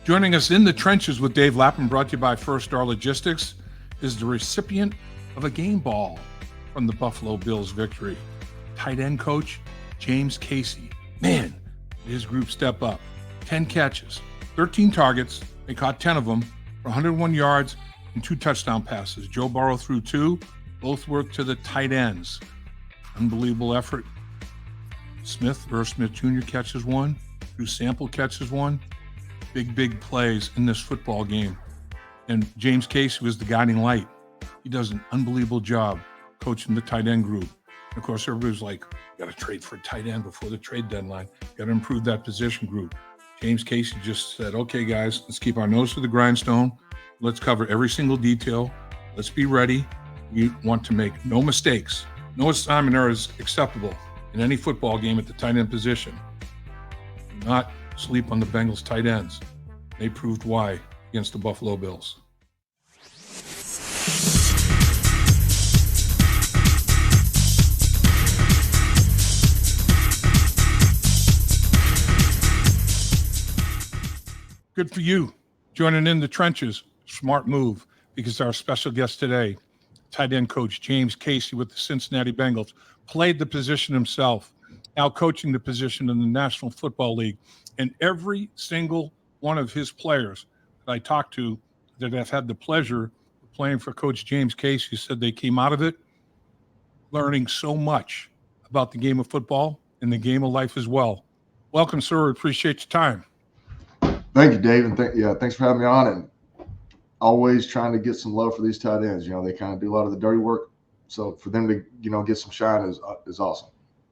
Joining us in the trenches with Dave Lapham, brought to you by First Star Logistics, is the recipient of a game ball from the Buffalo Bills victory. Tight end coach, James Casey. Man, did his group step up. 10 catches, 13 targets. They caught 10 of them for 101 yards and 2 touchdown passes. Joe Burrow threw 2. Both worked to the tight ends. Unbelievable effort. Irv Smith Jr. catches 1. Drew Sample catches 1. Big plays in this football game. And James Casey was the guiding light. He does an unbelievable job coaching the tight end group. And of course, everybody's like, got to trade for a tight end before the trade deadline. Got to improve that position group. James Casey just said, okay, guys, let's keep our nose to the grindstone. Let's cover every single detail. Let's be ready. We want to make no mistakes. No assignment error is acceptable in any football game at the tight end position. Do not sleep on the Bengals tight ends. They proved why against the Buffalo Bills. Good for you. Joining in the trenches. Smart move, because our special guest today, tight end coach James Casey with the Cincinnati Bengals, played the position himself, now coaching the position in the National Football League. And every single one of his players that I talked to that have had the pleasure of playing for Coach James Casey said they came out of it learning so much about the game of football and the game of life as well. Welcome, sir. Appreciate your time. Thank you, Dave, and thanks for having me on. And always trying to get some love for these tight ends. They kind of do a lot of the dirty work, so for them to get some shine is awesome.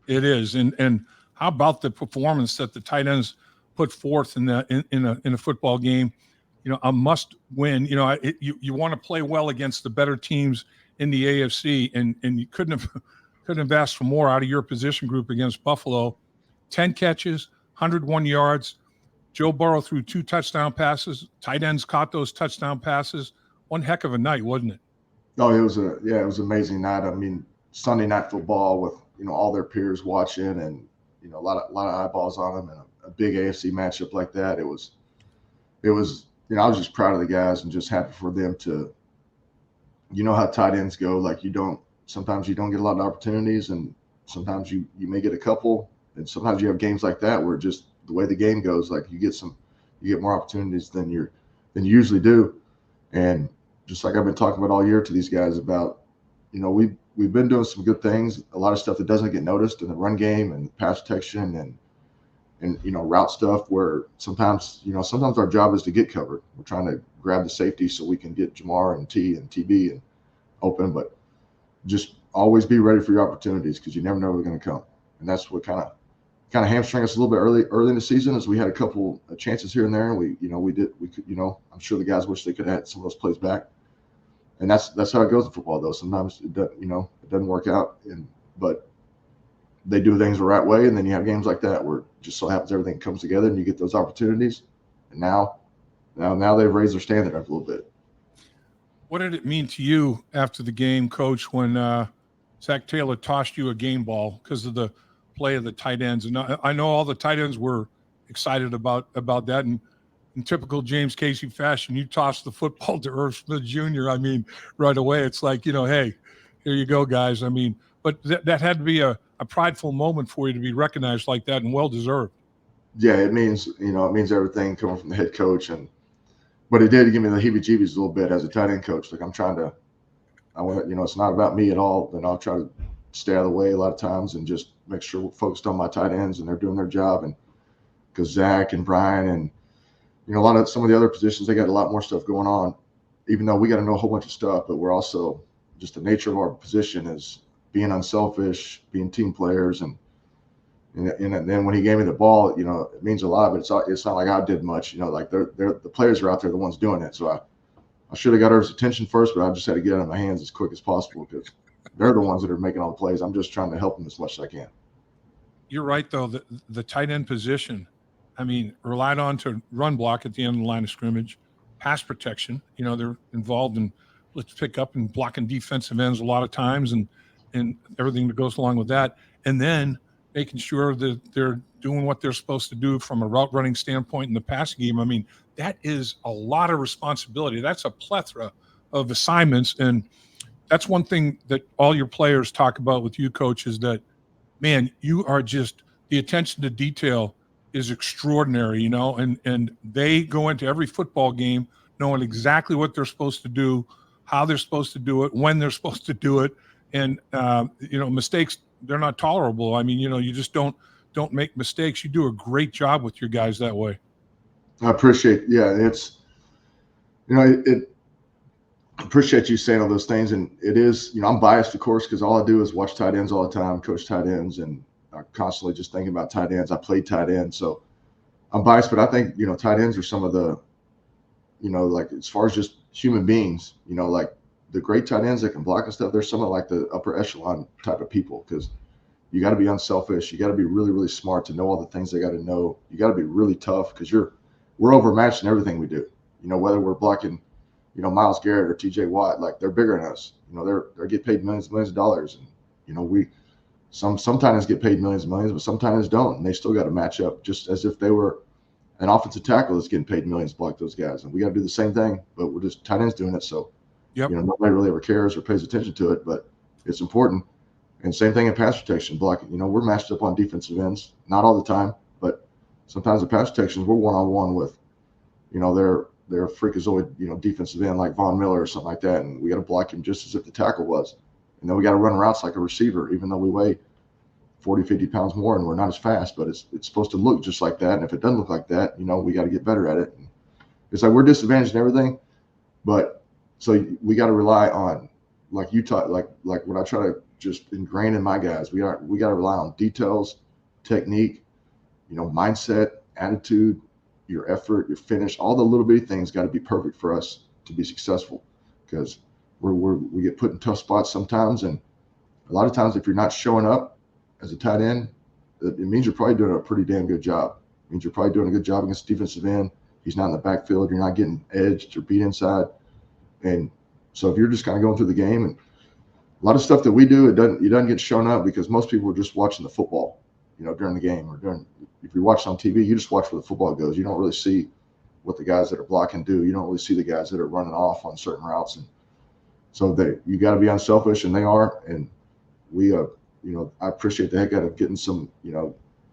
It is, and how about the performance that the tight ends put forth in a football game? A must win. You want to play well against the better teams in the AFC, and you couldn't have asked for more out of your position group against Buffalo. 10 catches, 101 yards. Joe Burrow threw 2 touchdown passes. Tight ends caught those touchdown passes. One heck of a night, wasn't it? Oh, it was an amazing night. I mean, Sunday night football with all their peers watching, and a lot of eyeballs on them, and a big AFC matchup like that. It was I was just proud of the guys and just happy for them to, how tight ends go. Like sometimes you don't get a lot of opportunities, and sometimes you may get a couple, and sometimes you have games like that where just the way the game goes, like you get more opportunities than you usually do. And just like I've been talking about all year to these guys about, we've been doing some good things, a lot of stuff that doesn't get noticed in the run game and pass protection and route stuff, where sometimes our job is to get covered. We're trying to grab the safety so we can get Jamar and T and TB and open, but just always be ready for your opportunities, because you never know where they're going to come. And that's what kind of hamstring us a little bit early in the season, as we had a couple of chances here and there, and we could, I'm sure the guys wish they could have had some of those plays back. And that's how it goes in football, though. Sometimes it doesn't work out, but they do things the right way, and then you have games like that where it just so happens everything comes together and you get those opportunities. And now they've raised their standard up a little bit. What did it mean to you after the game, Coach, when Zach Taylor tossed you a game ball because of the play of the tight ends? And I know all the tight ends were excited about that. And in typical James Casey fashion, you tossed the football to Irv Smith Jr. I mean, right away, it's like, hey, here you go, guys. I mean, but that had to be a prideful moment for you to be recognized like that, and well-deserved. Yeah, it means everything coming from the head coach. But it did give me the heebie-jeebies a little bit as a tight end coach. Like I want to, it's not about me at all. Then I'll try to stay out of the way a lot of times and just make sure we're focused on my tight ends and they're doing their job. And because Zach and Brian and some of the other positions, they got a lot more stuff going on, even though we got to know a whole bunch of stuff. But we're also, just the nature of our position is being unselfish, being team players, and then when he gave me the ball, it means a lot. But it's not like I did much. Like they're the players are out there, the ones doing it. So I should have got Irv's attention first, but I just had to get it in my hands as quick as possible, because they're the ones that are making all the plays. I'm just trying to help them as much as I can. You're right, though. The tight end position, I mean, relied on to run block at the end of the line of scrimmage, pass protection. They're involved in let's pick up and blocking defensive ends a lot of times, and everything that goes along with that. And then making sure that they're doing what they're supposed to do from a route running standpoint in the passing game. I mean, that is a lot of responsibility. That's a plethora of assignments. And that's one thing that all your players talk about with you, coach, is that, man, you are just, the attention to detail is extraordinary, and they go into every football game knowing exactly what they're supposed to do, how they're supposed to do it, when they're supposed to do it. And, mistakes, they're not tolerable. I mean, you just don't make mistakes. You do a great job with your guys that way. I appreciate, it's, I appreciate you saying all those things. And it is, I'm biased, of course, because all I do is watch tight ends all the time, coach tight ends, and I'm constantly just thinking about tight ends. I played tight end, so I'm biased, but I think, tight ends are some of the, like as far as just human beings, like the great tight ends that can block and stuff, they're some of like the upper echelon type of people, because you got to be unselfish. You got to be really, really smart to know all the things they got to know. You got to be really tough, because we're overmatched in everything we do. Whether we're blocking, Myles Garrett or TJ Watt, like they're bigger than us. They get paid millions of dollars. And, we, some tight ends get paid millions and millions, but some tight ends don't. And they still got to match up just as if they were an offensive tackle that's getting paid millions to block those guys. And we got to do the same thing, but we're just tight ends doing it. So, nobody really ever cares or pays attention to it, but it's important. And same thing in pass protection, blocking. We're matched up on defensive ends, not all the time, but sometimes the pass protections, we're one-on-one with, they're a freakazoid, defensive end like Von Miller or something like that. And we got to block him just as if the tackle was. And then we got to run routes like a receiver, even though we weigh 40, 50 pounds more and we're not as fast, but it's supposed to look just like that. And if it doesn't look like that, we got to get better at it. And it's like we're disadvantaged in everything, but so we got to rely on, like you taught, like what I try to just ingrain in my guys, we got to rely on details, technique, mindset, attitude, your effort, your finish, all the little bitty things got to be perfect for us to be successful, because we get put in tough spots sometimes. And a lot of times if you're not showing up as a tight end, it means you're probably doing a pretty damn good job. It means you're probably doing a good job against defensive end. He's not in the backfield. You're not getting edged or beat inside. And so if you're just kind of going through the game, and a lot of stuff that we do, it doesn't get shown up because most people are just watching the football, during the game, or if you watch on TV, you just watch where the football goes. You don't really see what the guys that are blocking do. You don't really see the guys that are running off on certain routes. And so you got to be unselfish, and they are. And we, I appreciate the heck out of getting some,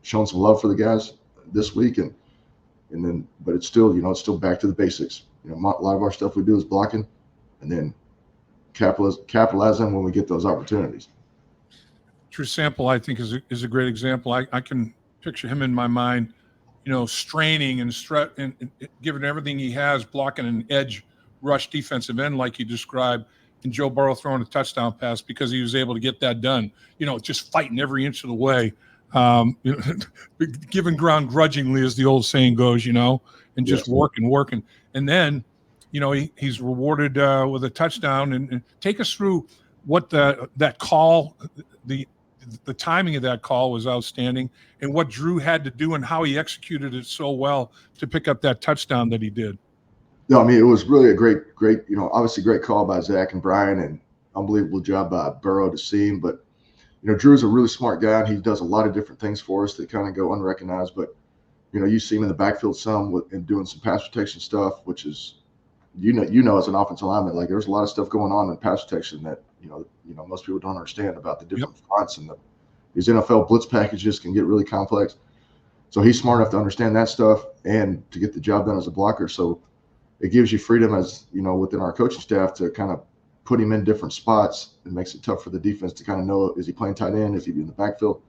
showing some love for the guys this week. And then, but it's still, it's still back to the basics. A lot of our stuff we do is blocking, and then capitalizing when we get those opportunities. Drew Sample, I think, is a great example. I can picture him in my mind, straining and giving everything he has, blocking an edge rush defensive end like you described, and Joe Burrow throwing a touchdown pass because he was able to get that done. Just fighting every inch of the way, giving ground grudgingly, as the old saying goes, and just working. And then, he's rewarded with a touchdown. And take us through what that call, the timing of that call was outstanding, and what Drew had to do and how he executed it so well to pick up that touchdown that he did. No, I mean, it was really a great, obviously great call by Zach and Brian, and unbelievable job by Burrow to see him. But, Drew's a really smart guy, and he does a lot of different things for us that kind of go unrecognized. But, you see him in the backfield some and doing some pass protection stuff, which is, as an offensive lineman, like there's a lot of stuff going on in pass protection that, most people don't understand about the different fronts, and these NFL blitz packages can get really complex. So he's smart enough to understand that stuff and to get the job done as a blocker. So it gives you freedom as, within our coaching staff to kind of put him in different spots. It makes it tough for the defense to kind of know, is he playing tight end? Is he in the backfield?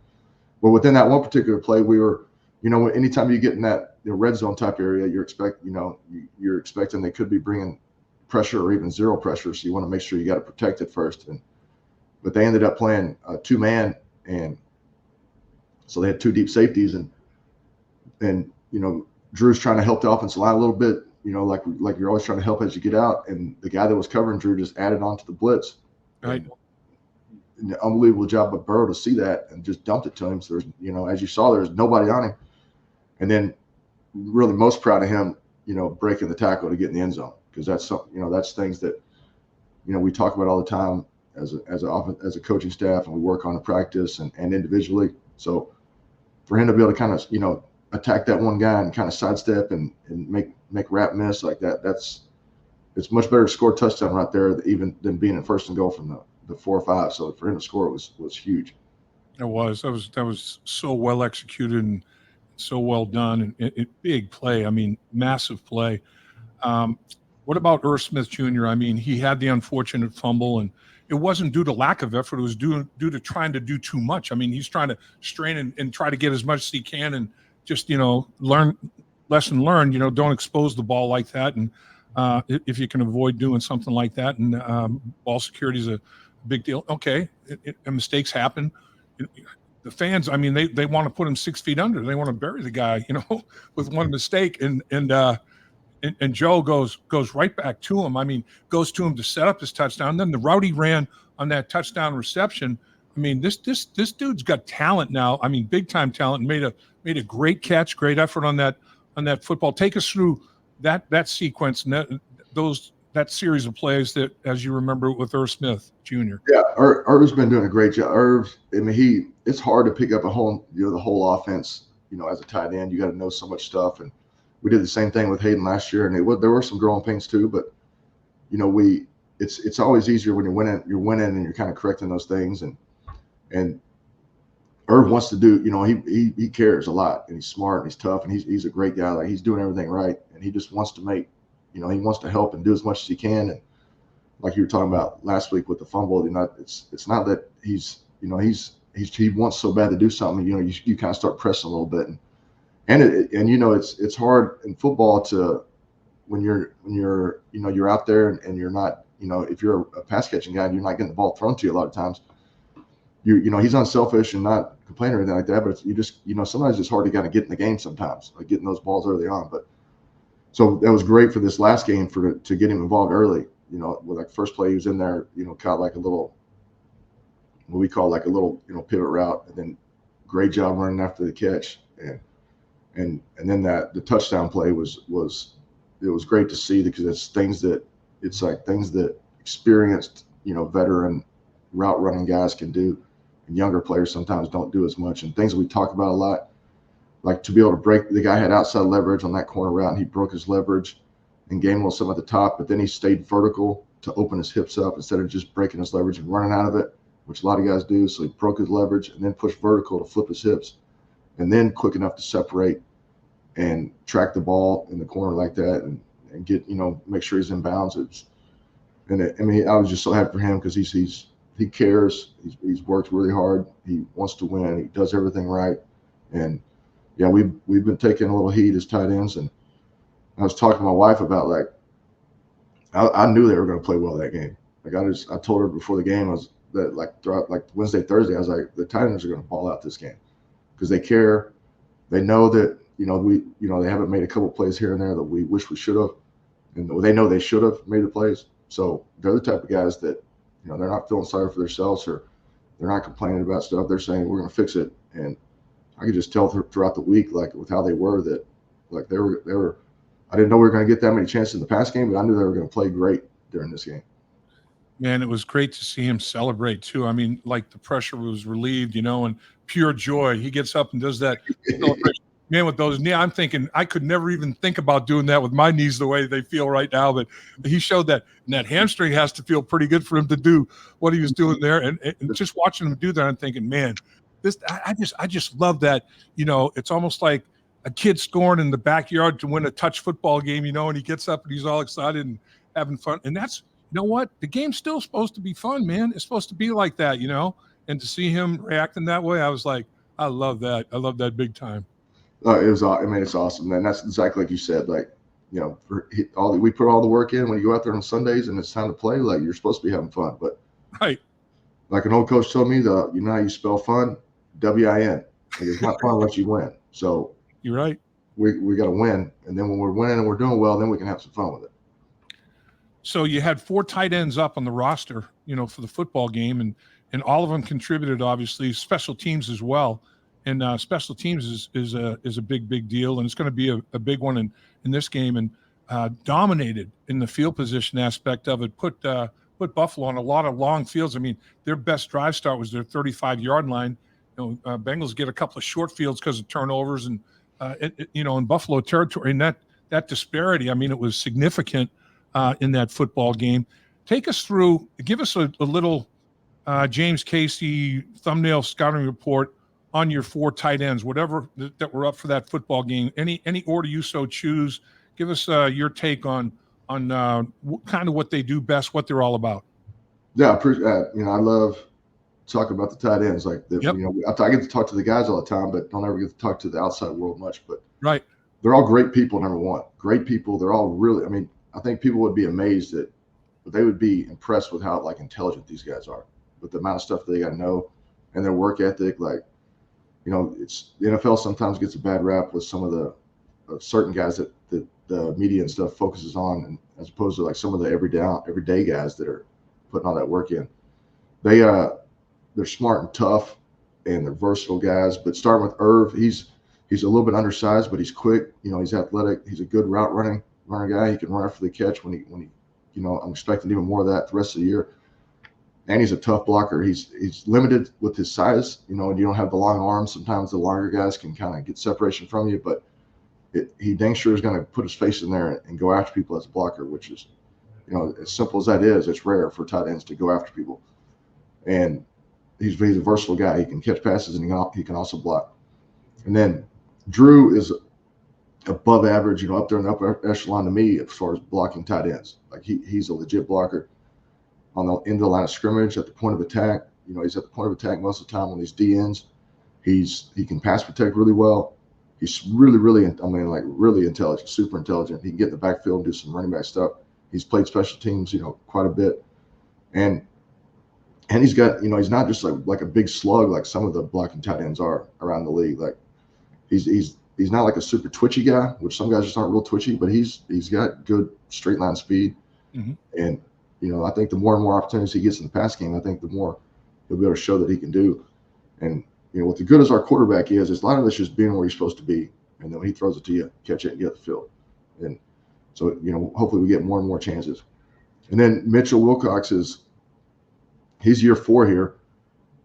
But within that one particular play, we were, anytime you get in that red zone type area, you're expecting they could be bringing pressure or even zero pressure. So you want to make sure you got to protect it first. But they ended up playing 2-man, and so they had 2 deep safeties, and Drew's trying to help the offensive line a little bit, like you're always trying to help as you get out, and the guy that was covering Drew just added on to the blitz. Right. And an unbelievable job by Burrow to see that and just dumped it to him. So there's, as you saw, there's nobody on him. And then really most proud of him, breaking the tackle to get in the end zone, because that's something, that's things that, we talk about all the time as a coaching staff, and we work on in practice and individually. So for him to be able to kind of, attack that one guy and kind of sidestep and make Rap miss like that, it's much better to score a touchdown right there even than being in first and goal from the 4 or 5. So for him to score was huge. It was. That was so well executed and so well done, and big play. I mean, massive play. What about Irv Smith Jr.? I mean, he had the unfortunate fumble, and it wasn't due to lack of effort. It was due to trying to do too much. I mean, he's trying to strain and try to get as much as he can, and just lesson learned. Don't expose the ball like that, and if you can avoid doing something like that, and ball security is a big deal. Okay, mistakes happen. The fans, I mean, they want to put him 6 feet under. They want to bury the guy, with one mistake, and Joe goes right back to him. I mean, goes to him to set up his touchdown. Then the route he ran on that touchdown reception. I mean, this dude's got talent now. I mean, big time talent. Made a great catch, great effort on that football. Take us through that sequence and that series of plays that, as you remember, with Irv Smith Jr. Yeah, Irv's been doing a great job. It's hard to pick up the whole offense. As a tight end, you got to know so much stuff, and we did the same thing with Hayden last year, and there were some growing pains too. But it's always easier when you're winning and you're kind of correcting those things. And Irv wants to do, he cares a lot, and he's smart and he's tough, and he's a great guy. Like, he's doing everything right, and he just wants to make, he wants to help and do as much as he can. And like you were talking about last week with the fumble, it's not that he wants so bad to do something. You kind of start pressing a little bit, and it's hard in football to when you're out there and you're not, if you're a pass catching guy and you're not getting the ball thrown to you a lot of times, he's unselfish and not complaining or anything like that, but you just sometimes it's hard to kind of get in the game sometimes, like getting those balls early on. But so that was great for this last game to get him involved early. With like first play he was in there, caught like a little, what we call like a little pivot route, and then great job running after the catch, and then the touchdown play was great to see, because it's like things that experienced veteran route running guys can do, and younger players sometimes don't do as much, and things that we talk about a lot, like to be able to break. The guy had outside leverage on that corner route, and he broke his leverage and gained a little something at the top, but then he stayed vertical to open his hips up instead of just breaking his leverage and running out of it, which a lot of guys do. So he broke his leverage and then pushed vertical to flip his hips, and then quick enough to separate and track the ball in the corner like that, and get, make sure he's in bounds. I was just so happy for him, because he cares. He's worked really hard. He wants to win. He does everything right. And yeah, we've been taking a little heat as tight ends. And I was talking to my wife about, like, I knew they were going to play well that game. Like, I told her before the game, throughout like Wednesday, Thursday, I was like, the tight ends are going to ball out this game, because they care. They know that, they haven't made a couple plays here and there that we wish we should have, and they know they should have made the plays. So they're the type of guys that, they're not feeling sorry for themselves, or they're not complaining about stuff. They're saying, we're going to fix it. And I could just tell throughout the week, like with how they were, that like they were. I didn't know we were going to get that many chances in the past game, but I knew they were going to play great during this game. Man, it was great to see him celebrate too. I mean, like, the pressure was relieved, and pure joy. He gets up and does that celebration. Man, with those knees, I'm thinking I could never even think about doing that with my knees the way they feel right now. But he showed that, and that hamstring has to feel pretty good for him to do what he was doing there. And just watching him do that, I'm thinking, man, I just love that. It's almost like a kid scoring in the backyard to win a touch football game, and he gets up and he's all excited and having fun. And that's, what? The game's still supposed to be fun, man. It's supposed to be like that, and to see him reacting that way, I was like, I love that. I love that big time. It's awesome. And that's exactly like you said, like, we put all the work in when you go out there on Sundays and it's time to play, like, you're supposed to be having fun. But right, like an old coach told me, how you spell fun? W-I-N. Like, it's not fun unless you win. So you're right. We got to win. And then when we're winning and we're doing well, then we can have some fun with it. So you had 4 tight ends up on the roster, for the football game, and all of them contributed, obviously, special teams as well. And special teams is a big deal, and it's going to be a big one in this game. And dominated in the field position aspect of it. Put Buffalo on a lot of long fields. I mean, their best drive start was their 35-yard line, Bengals get a couple of short fields because of turnovers and in Buffalo territory, and that disparity. I mean, it was significant in that football game. Take us through. Give us a little James Casey thumbnail scouting report on your 4 tight ends, whatever that were up for that football game. Any order you so choose. Give us your take on kind of what they do best, what they're all about. Yeah, I love talking about the tight ends. Like, Yep. I get to talk to the guys all the time, but don't ever get to talk to the outside world much. But right, they're all great people. Number one, great people. They're all really. I mean, I think people would be amazed but they would be impressed with how intelligent these guys are, with the amount of stuff that they got to know, and their work ethic. Like, it's the NFL sometimes gets a bad rap with some of the certain guys that the media and stuff focuses on, and as opposed to like some of the everyday guys that are putting all that work in. They're smart and tough, and they're versatile guys. But starting with Irv, he's a little bit undersized, but he's quick. He's athletic. He's a good runner guy. He can run after the catch when he I'm expecting even more of that the rest of the year. And he's a tough blocker. He's limited with his size, and you don't have the long arms. Sometimes the longer guys can kind of get separation from you, but he dang sure is going to put his face in there and go after people as a blocker, which is, as simple as that is, it's rare for tight ends to go after people. And he's a versatile guy. He can catch passes and he can also block. And then Drew is above average, up there in the upper echelon to me as far as blocking tight ends. Like he's a legit blocker on the end of the line of scrimmage, at the point of attack. He's at the point of attack most of the time on these DNs. He can pass protect really well. He's really, really, really intelligent, super intelligent. He can get in the backfield and do some running back stuff. He's played special teams, quite a bit. And he's got, he's not just like a big slug like some of the blocking tight ends are around the league. Like he's not like a super twitchy guy, which some guys just aren't real twitchy, but he's got good straight line speed. Mm-hmm. And, I think the more and more opportunities he gets in the pass game, I think the more he'll be able to show that he can do. And, what the good as our quarterback is a lot of this just being where you're supposed to be. And then when he throws it to you, catch it and get the field. And so, hopefully we get more and more chances. And then Mitchell Wilcox he's year 4 here.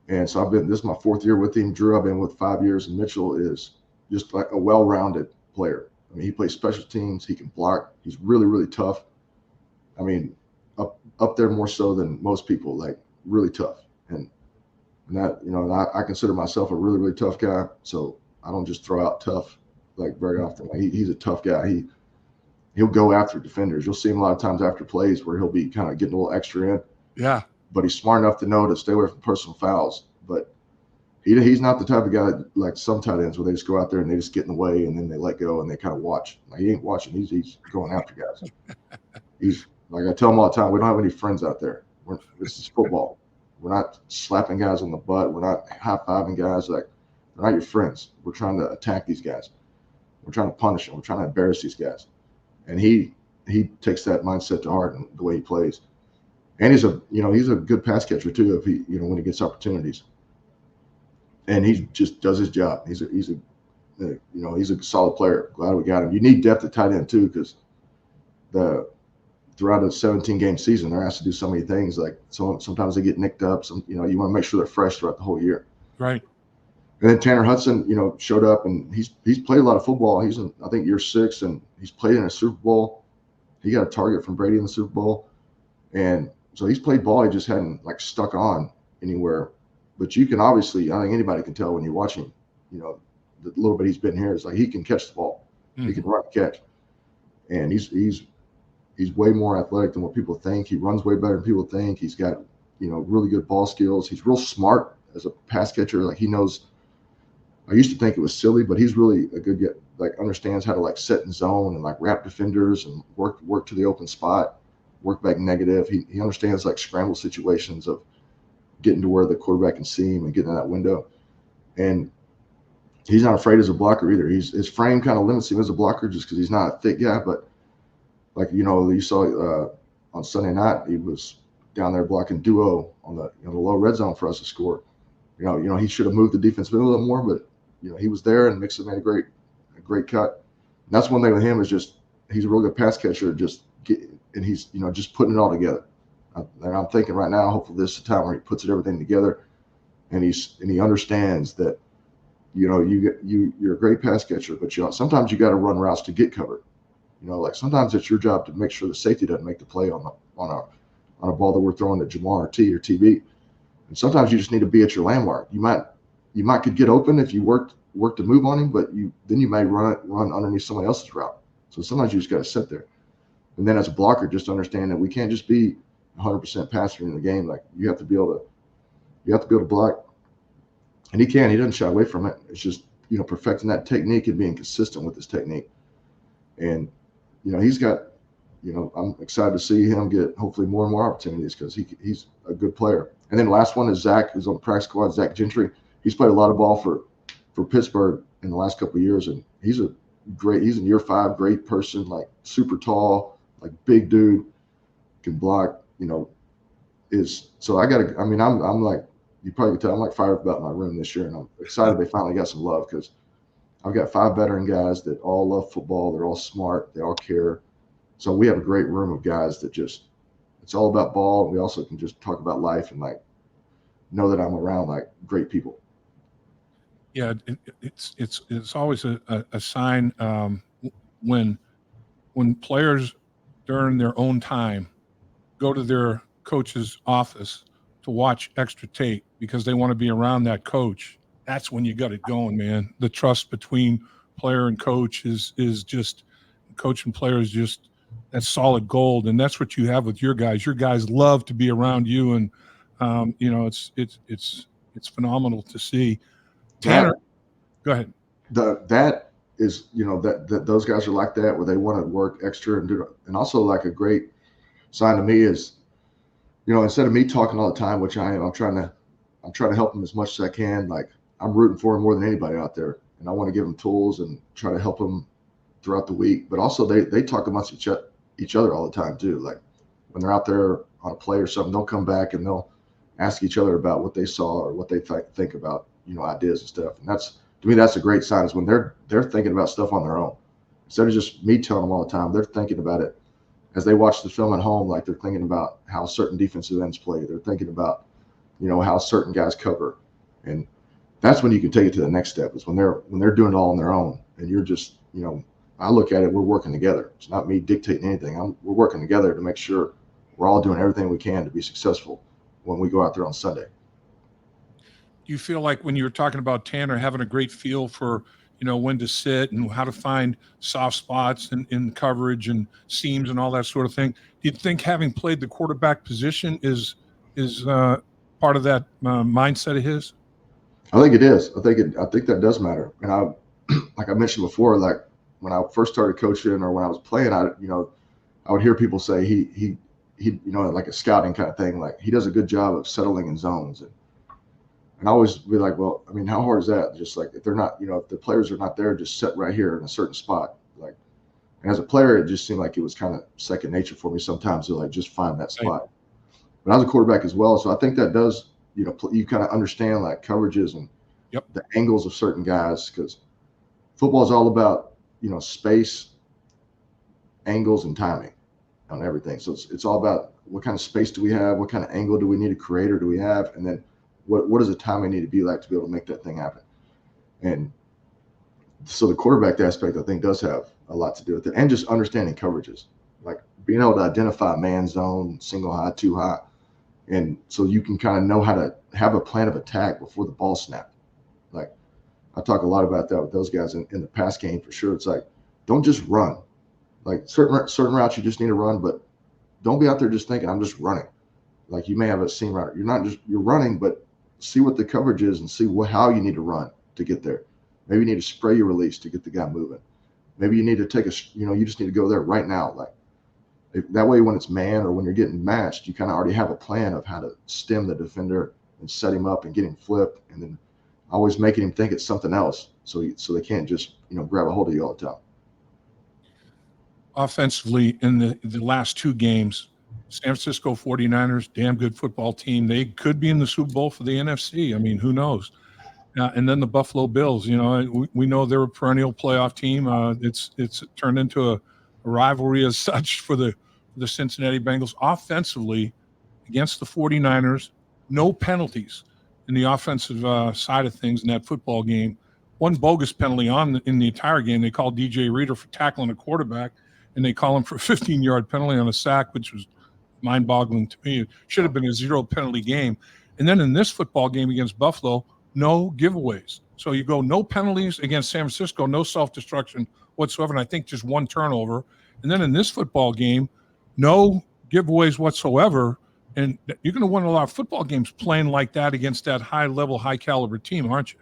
And so this is my 4th year with him. Drew, I've been with 5 years, and Mitchell is just like a well-rounded player. I mean, he plays special teams. He can block. He's really, really tough. I mean, up there more so than most people, like really tough. And that, I consider myself a really, really tough guy. So I don't just throw out tough like very often. Like he's a tough guy. He'll go after defenders. You'll see him a lot of times after plays where he'll be kind of getting a little extra in. Yeah. But he's smart enough to know to stay away from personal fouls. But he's not the type of guy like some tight ends where they just go out there and they just get in the way and then they let go and they kind of watch. Like, he ain't watching. He's going after guys. He's like, I tell him all the time, we don't have any friends out there. This is football. We're not slapping guys on the butt. We're not high-fiving guys. Like, they're not your friends. We're trying to attack these guys. We're trying to punish them. We're trying to embarrass these guys. And he takes that mindset to heart in the way he plays. And he's a good pass catcher too if he when he gets opportunities. And he just does his job. He's a solid player. Glad we got him. You need depth at tight end too, because throughout a 17-game season, they're asked to do so many things. Like sometimes they get nicked up. You want to make sure they're fresh throughout the whole year. Right. And then Tanner Hudson, showed up, and he's played a lot of football. He's in, I think, year 6, and he's played in a Super Bowl. He got a target from Brady in the Super Bowl, and so he's played ball. He just hadn't stuck on anywhere. But you can obviously, I think anybody can tell when you're watching, the little bit he's been here is like he can catch the ball. Mm-hmm. He can run and catch, and he's way more athletic than what people think. He runs way better than people think. He's got really good ball skills. He's real smart as a pass catcher. Like, he knows. I used to think it was silly, but he's really a good guy. Like, understands how to set in zone and wrap defenders and work to the open spot, work back negative. He understands scramble situations of getting to where the quarterback can see him and getting in that window. And he's not afraid as a blocker either. His frame kind of limits him as a blocker just because he's not a thick guy. But you saw on Sunday night, he was down there blocking duo on the low red zone for us to score. He should have moved the defense a little bit more, but he was there, and Mixon made a great cut. And that's one thing with him is just he's a real good pass catcher. And he's just putting it all together. And I'm thinking right now, hopefully this is the time where he puts everything together and he understands that, you're a great pass catcher, but sometimes you got to run routes to get covered. Like sometimes it's your job to make sure the safety doesn't make the play on a ball that we're throwing to Jamar or TB. And sometimes you just need to be at your landmark. You might could get open if you work to move on him, but then you may run underneath somebody else's route. So sometimes you just got to sit there. And then as a blocker, just understand that we can't just be 100% passer in the game. Like you have to be able to block. And he doesn't shy away from it. It's just, perfecting that technique and being consistent with his technique. And, he's got, I'm excited to see him get hopefully more and more opportunities because he's a good player. And then the last one is Zach, who's on the practice squad, Zach Gentry. He's played a lot of ball for Pittsburgh in the last couple of years, and he's in year 5, great person, like super tall, like big dude, can block, I'm like, you probably can tell I'm like fired about my room this year, and I'm excited they finally got some love because I've got 5 veteran guys that all love football. They're all smart. They all care. So we have a great room of guys that it's all about ball. And we also can just talk about life and like know that I'm around like great people. Yeah, it's always a sign when players during their own time go to their coach's office to watch extra tape because they want to be around that coach. That's when you got it going, man. The trust between player and coach is just coach and player is just that's solid gold, and that's what you have with your guys. Your guys love to be around you, and it's phenomenal to see. Tanner, go ahead. That is, that those guys are like that, where they want to work extra and do it. And also like a great sign to me is, instead of me talking all the time, which I am, I'm trying to help them as much as I can. Like I'm rooting for them more than anybody out there, and I want to give them tools and try to help them throughout the week. But also they talk amongst each other all the time too. Like when they're out there on a play or something, they'll come back and they'll ask each other about what they saw or what they think about, ideas and stuff. And to me, that's a great sign, is when they're thinking about stuff on their own. Instead of just me telling them all the time, they're thinking about it as they watch the film at home. Like they're thinking about how certain defensive ends play. They're thinking about, how certain guys cover. And that's when you can take it to the next step, is when they're doing it all on their own. And you're just, I look at it, we're working together. It's not me dictating anything. We're working together to make sure we're all doing everything we can to be successful when we go out there on Sunday. You feel like when you were talking about Tanner having a great feel for, when to sit and how to find soft spots in coverage and seams and all that sort of thing. Do you think having played the quarterback position is part of that mindset of his? I think it is. I think that does matter. And like I mentioned before, like when I first started coaching or when I was playing, I would hear people say he like a scouting kind of thing, like he does a good job of settling in zones. And I always be like, well, I mean, how hard is that? Just like if they're not, if the players are not there, just sit right here in a certain spot. Like, and as a player, it just seemed like it was kind of second nature for me sometimes to like just find that spot. Right. But I was a quarterback as well, so I think that does, you kind of understand like coverages and the angles of certain guys, because football is all about, space, angles, and timing on everything. So it's all about what kind of space do we have, what kind of angle do we need to create or do we have, and then what does the timing need to be like to be able to make that thing happen. And so the quarterback aspect, I think, does have a lot to do with it, and just understanding coverages, like being able to identify man zone, single high, two high, and so you can kind of know how to have a plan of attack before the ball snapped. Like I talk a lot about that with those guys in the pass game for sure. It's like, don't just run. Like certain routes you just need to run, but don't be out there just thinking I'm just running. Like you may have a seam route. You're running, but see what the coverage is and see how you need to run to get there. Maybe you need to spray your release to get the guy moving. Maybe you need to take you just need to go there right now. Like that way, when it's man or when you're getting matched, you kind of already have a plan of how to stem the defender and set him up and get him flipped, and then always making him think it's something else. So they can't just, grab a hold of you all the time. Offensively, in the last 2 games, San Francisco 49ers, damn good football team. They could be in the Super Bowl for the NFC. I mean, who knows? And then the Buffalo Bills, we know they're a perennial playoff team. It's turned into a rivalry as such for the Cincinnati Bengals. Offensively, against the 49ers, no penalties. in the offensive side of things in that football game. One bogus penalty in the entire game. They called DJ Reader for tackling a quarterback, and they call him for a 15-yard penalty on a sack, which was mind-boggling to me. It should have been a 0 penalty game. And then in this football game against Buffalo, no giveaways. So you go no penalties against San Francisco, no self-destruction whatsoever, and I think just 1 turnover. And then in this football game, no giveaways whatsoever. And you're going to win a lot of football games playing like that against that high-level, high-caliber team, aren't you?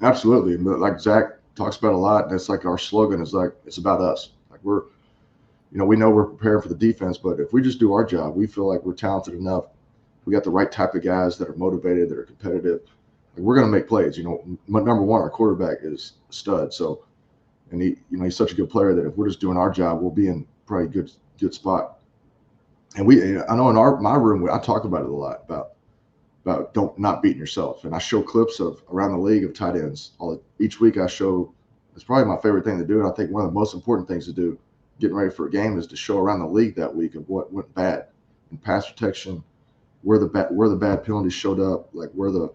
Absolutely. But like Zach talks about a lot, and it's like our slogan is like, it's about us. Like we know we're preparing for the defense, but if we just do our job, we feel like we're talented enough. We got the right type of guys that are motivated, that are competitive. Like we're going to make plays. Number one, our quarterback is a stud. So, and he's such a good player that if we're just doing our job, we'll be in probably a good spot. And I know in my room, I talk about it a lot about not beating yourself. And I show clips of around the league of tight ends. Each week I show, it's probably my favorite thing to do. And I think one of the most important things to do getting ready for a game is to show around the league that week of what went bad in pass protection, where the bad penalties showed up, like where the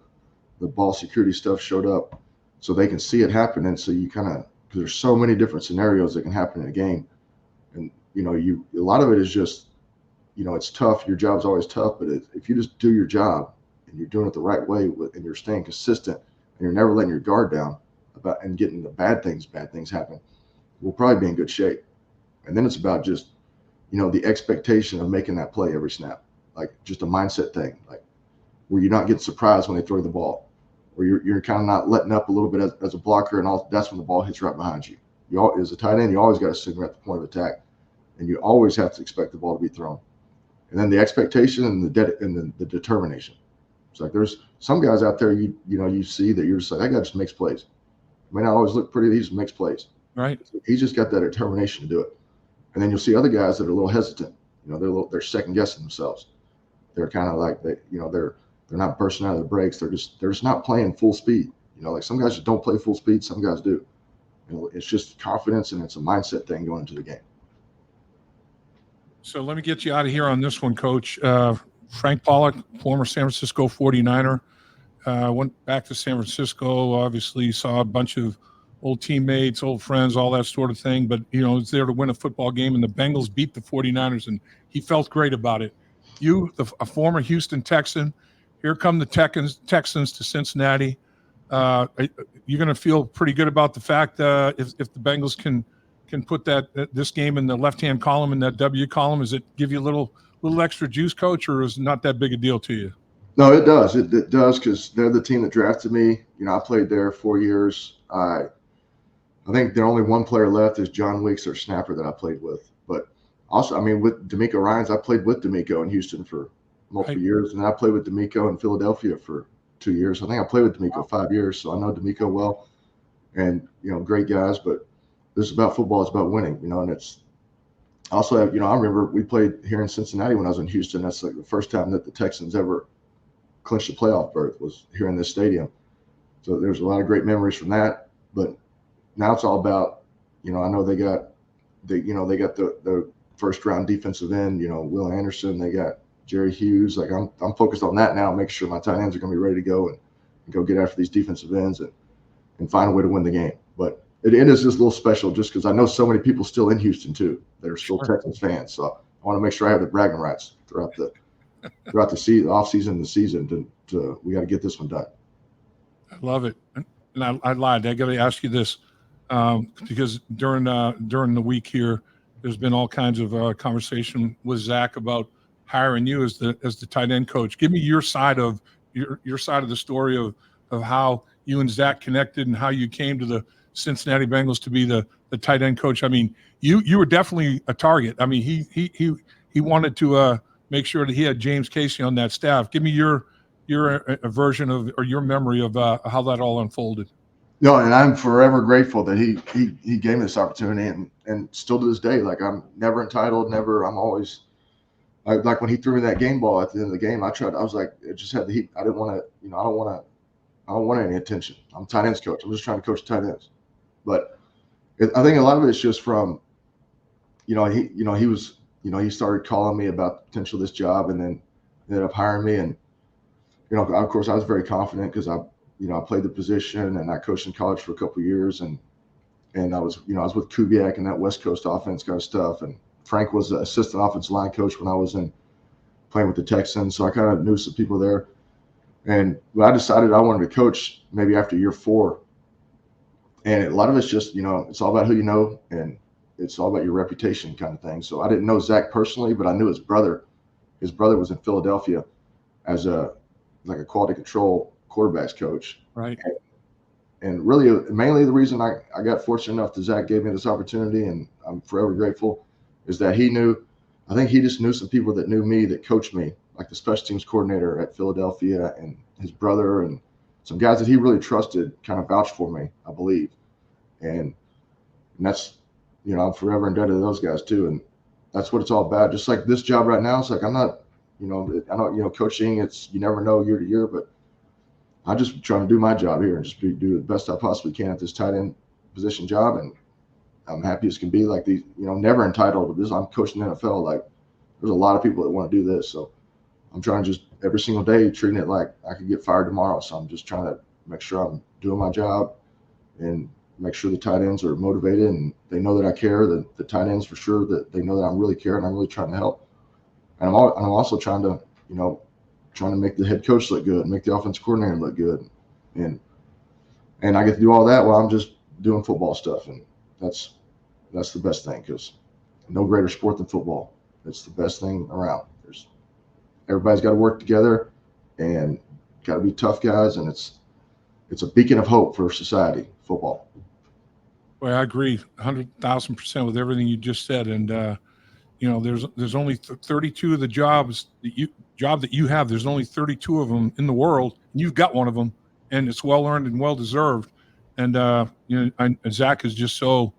ball security stuff showed up, so they can see it happen. And so you kind of, because there's so many different scenarios that can happen in a game. And, a lot of it is just, it's tough. Your job's always tough, but if you just do your job and you're doing it the right way and you're staying consistent and you're never letting your guard down and getting the bad things happen, we'll probably be in good shape. And then it's about just, the expectation of making that play every snap, like just a mindset thing, like where you're not getting surprised when they throw the ball, or you're kind of not letting up a little bit as a blocker, and that's when the ball hits right behind you. As a tight end, you always got to assume you're at the point of attack, and you always have to expect the ball to be thrown. And then the expectation and the determination. It's like there's some guys out there you see that you're just like, that guy just makes plays. May not always look pretty, he just makes plays. Right. He's just got that determination to do it. And then you'll see other guys that are a little hesitant. They're second guessing themselves. They're kind of like they're not bursting out of the brakes. They're just not playing full speed. Like some guys just don't play full speed. Some guys do. It's just confidence, and it's a mindset thing going into the game. So let me get you out of here on this one, Coach. Frank Pollock, former San Francisco 49er, went back to San Francisco, obviously saw a bunch of old teammates, old friends, all that sort of thing. But, was there to win a football game, and the Bengals beat the 49ers, and he felt great about it. You, a former Houston Texan, here come the Texans to Cincinnati. You're going to feel pretty good about the fact if the Bengals can put this game in the left-hand column in that W column. Does it give you a little extra juice, Coach, or is it not that big a deal to you? No, it does. It does, because they're the team that drafted me. I played there 4 years. I think the only one player left is John Weeks, their snapper, that I played with. But also, with D'Amico Ryans, I played with D'Amico in Houston for multiple years, and I played with D'Amico in Philadelphia for 2 years. I think I played with D'Amico 5 years, so I know D'Amico well, and great guys. But this is about football; it's about winning, and it's also, I remember we played here in Cincinnati when I was in Houston. That's like the first time that the Texans ever clinched a playoff berth was here in this stadium. So there's a lot of great memories from that. But now it's all about, I know they got the first round defensive end, Will Anderson. They got Jerry Hughes. Like I'm focused on that now, making sure my tight ends are going to be ready to go and go get after these defensive ends and find a way to win the game. But it is just a little special just because I know so many people still in Houston too that are still Texans fans. So I want to make sure I have the bragging rights throughout the season, off season, and the season. We got to get this one done. I love it, and I lied. I got to ask you this because during the week here, there's been all kinds of conversation with Zach about hiring you as the tight end coach. Give me your side of your side of the story of how you and Zach connected and how you came to the Cincinnati Bengals to be the tight end coach. I mean, you were definitely a target. I mean, he wanted to make sure that he had James Casey on that staff. Give me your version of, or your memory of how that all unfolded. No, and I'm forever grateful that he gave me this opportunity, and still to this day, like I'm never entitled, I'm always like when he threw me that game ball at the end of the game, I was like, it just had the heat. I didn't want to, I don't want any attention. I'm a tight ends coach. I'm just trying to coach tight ends. But I think a lot of it is just from, he started calling me about the potential of this job, and then ended up hiring me. And of course, I was very confident because I played the position and I coached in college for a couple of years, and I was with Kubiak and that West Coast offense kind of stuff. And Frank was the assistant offensive line coach when I was playing with the Texans, so I kind of knew some people there. And I decided I wanted to coach maybe after year 4. And a lot of it's just, it's all about who you know, and it's all about your reputation kind of thing. So I didn't know Zach personally, but I knew his brother. His brother was in Philadelphia as a quality control quarterbacks coach. Right. And really, mainly the reason I got fortunate enough that Zach gave me this opportunity, and I'm forever grateful, is that I think he just knew some people that knew me that coached me, like the special teams coordinator at Philadelphia and his brother, and some guys that he really trusted kind of vouched for me, I believe. And that's, I'm forever indebted to those guys too. And that's what it's all about. Just like this job right now, it's like I'm not, coaching, it's, you never know year to year, but I just trying to do my job here and just do the best I possibly can at this tight end position job. And I'm happy as can be. Like these, never entitled to this. I'm coaching the NFL. Like there's a lot of people that want to do this. So I'm trying to just every single day treating it like I could get fired tomorrow. So I'm just trying to make sure I'm doing my job and make sure the tight ends are motivated and they know that I care. The tight ends for sure that they know that I'm really care and I'm really trying to help. And I'm also trying to make the head coach look good, make the offensive coordinator look good, and I get to do all that while I'm just doing football stuff, and that's the best thing, because no greater sport than football. It's the best thing around. Everybody's got to work together and got to be tough guys, and it's a beacon of hope for society, football. Well, I agree 100,000% with everything you just said, and there's only 32 of the jobs that you have. There's only 32 of them in the world, and you've got one of them, and it's well earned and well deserved. And Zach is just so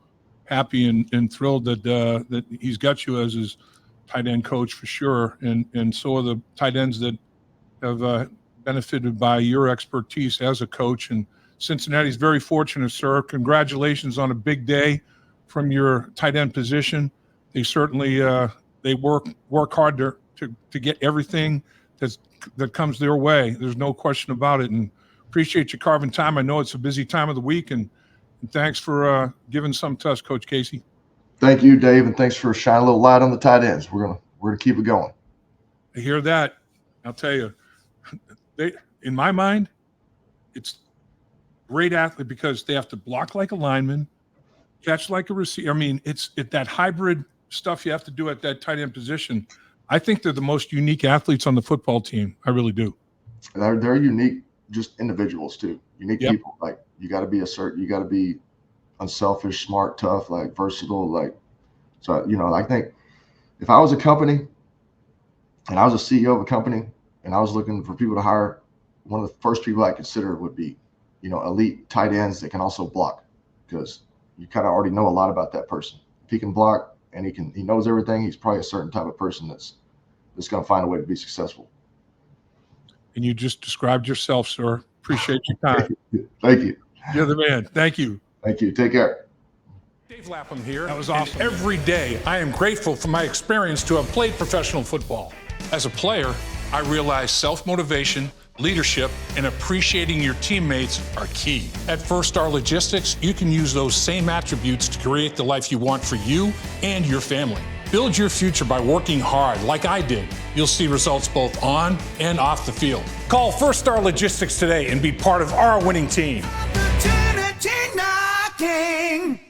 happy and thrilled that he's got you as his tight end coach for sure, and so are the tight ends that have benefited by your expertise as a coach. And Cincinnati's very fortunate, sir. Congratulations on a big day from your tight end position. They certainly they work hard to get everything that comes their way. There's no question about it. And appreciate you carving time. I know it's a busy time of the week, and thanks for giving some to us, Coach Casey. Thank you, Dave, and thanks for shining a little light on the tight ends. We're gonna keep it going. I hear that. I'll tell you, in my mind, it's great athlete because they have to block like a lineman, catch like a receiver. I mean, it's that hybrid stuff you have to do at that tight end position. I think they're the most unique athletes on the football team. I really do. They're unique, just individuals too. Unique people. Like you got to be you got to be unselfish, smart, tough, like versatile. Like, so, I think if I was a company and I was a CEO of a company and I was looking for people to hire, one of the first people I consider would be, elite tight ends that can also block, because you kind of already know a lot about that person. If he can block and he knows everything, he's probably a certain type of person that's going to find a way to be successful. And you just described yourself, sir. Appreciate your time. Thank you. You're the man. Thank you. Thank you. Take care. Dave Lapham here. That was awesome. And every day, I am grateful for my experience to have played professional football. As a player, I realized self-motivation, leadership, and appreciating your teammates are key. At First Star Logistics, you can use those same attributes to create the life you want for you and your family. Build your future by working hard like I did. You'll see results both on and off the field. Call First Star Logistics today and be part of our winning team. Opportunity knocking.